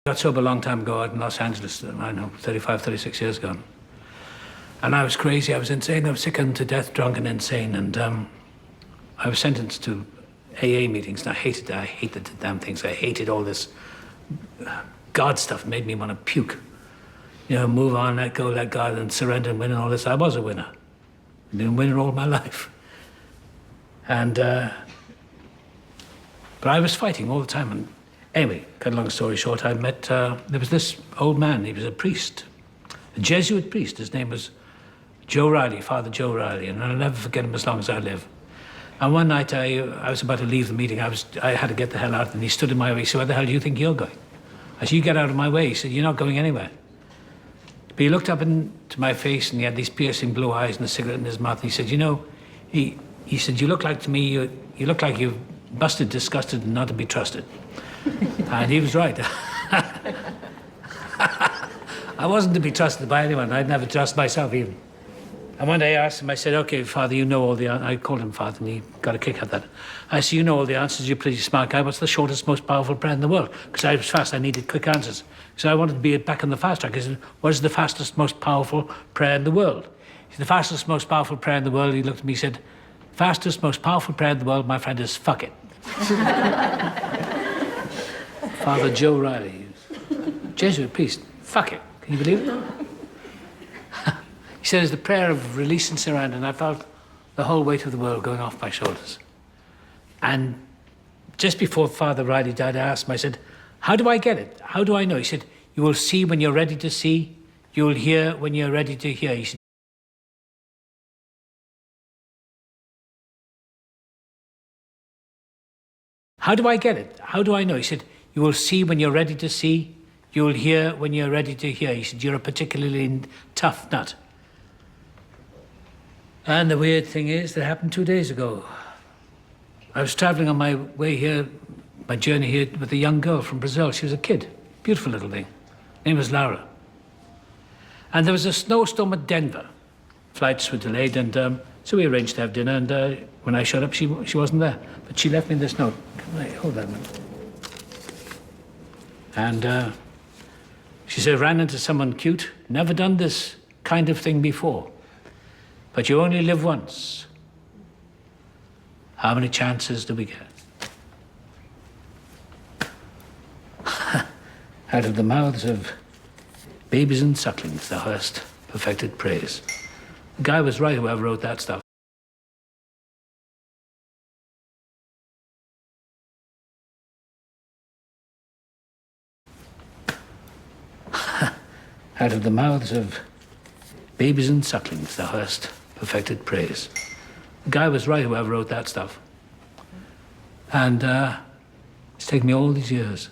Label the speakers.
Speaker 1: Got sober a long time ago out in Los Angeles, I don't know, 35, 36 years ago. And I was crazy, I was insane, I was sick unto death, drunk and insane, and I was sentenced to AA meetings, and I hated the damn things. I hated all this God stuff. It made me want to puke. You know, move on, let go, let God, and surrender and win and all this. I was a winner. I've been a winner all my life. And, but I was fighting all the time. And anyway, cut a long story short, I met, there was this old man, he was a priest, a Jesuit priest. His name was Joe Riley, Father Joe Riley, and I'll never forget him as long as I live. And one night I was about to leave the meeting. I had to get the hell out, and he stood in my way. He said, "Where the hell do you think you're going?" I said, "You get out of my way." He said, "You're not going anywhere." But he looked up into my face, and he had these piercing blue eyes and a cigarette in his mouth. And he said, "You know," he said, "you look like to me, you look like you're busted, disgusted, and not to be trusted." And he was right. I wasn't to be trusted by anyone. I'd never trust myself even. And one day I asked him, I said, "Okay, Father, you know all the answers." I called him Father, and he got a kick out of that. I said, "You know all the answers, you pretty smart guy. What's the shortest, most powerful prayer in the world?" Because I was fast, I needed quick answers. So I wanted to be back on the fast track. I said, "What is the fastest, most powerful prayer in the world?" He said, "The fastest, most powerful prayer in the world." He looked at me, he said, "Fastest, most powerful prayer in the world, my friend, is fuck it." Father Joe Riley, Jesuit priest, fuck it. Can you believe it? He said it's the prayer of release and surrender, and I felt the whole weight of the world going off my shoulders. And just before Father Riley died, I asked him, I said, "How do I get it? How do I know?" He said, "You will see when you're ready to see. You will hear when you're ready to hear." He said, "How do I get it? How do I know?" He said, "You will see when you're ready to see. You will hear when you're ready to hear." He said, "You're a particularly tough nut." And the weird thing is, that happened 2 days ago. I was traveling on my way here, my journey here, with a young girl from Brazil. She was a kid, beautiful little thing. Her name was Laura. And there was a snowstorm at Denver. Flights were delayed, and so we arranged to have dinner, and when I showed up, she wasn't there. But she left me this note. Hold that a minute. And she said, "Ran into someone cute, never done this kind of thing before. But you only live once. How many chances do we get?" Out of the mouths of babies and sucklings, thou hast perfected praise. The guy was right, whoever wrote that stuff. Out of the mouths of babies and sucklings, thou hast perfected praise. The guy was right, whoever wrote that stuff. And it's taken me all these years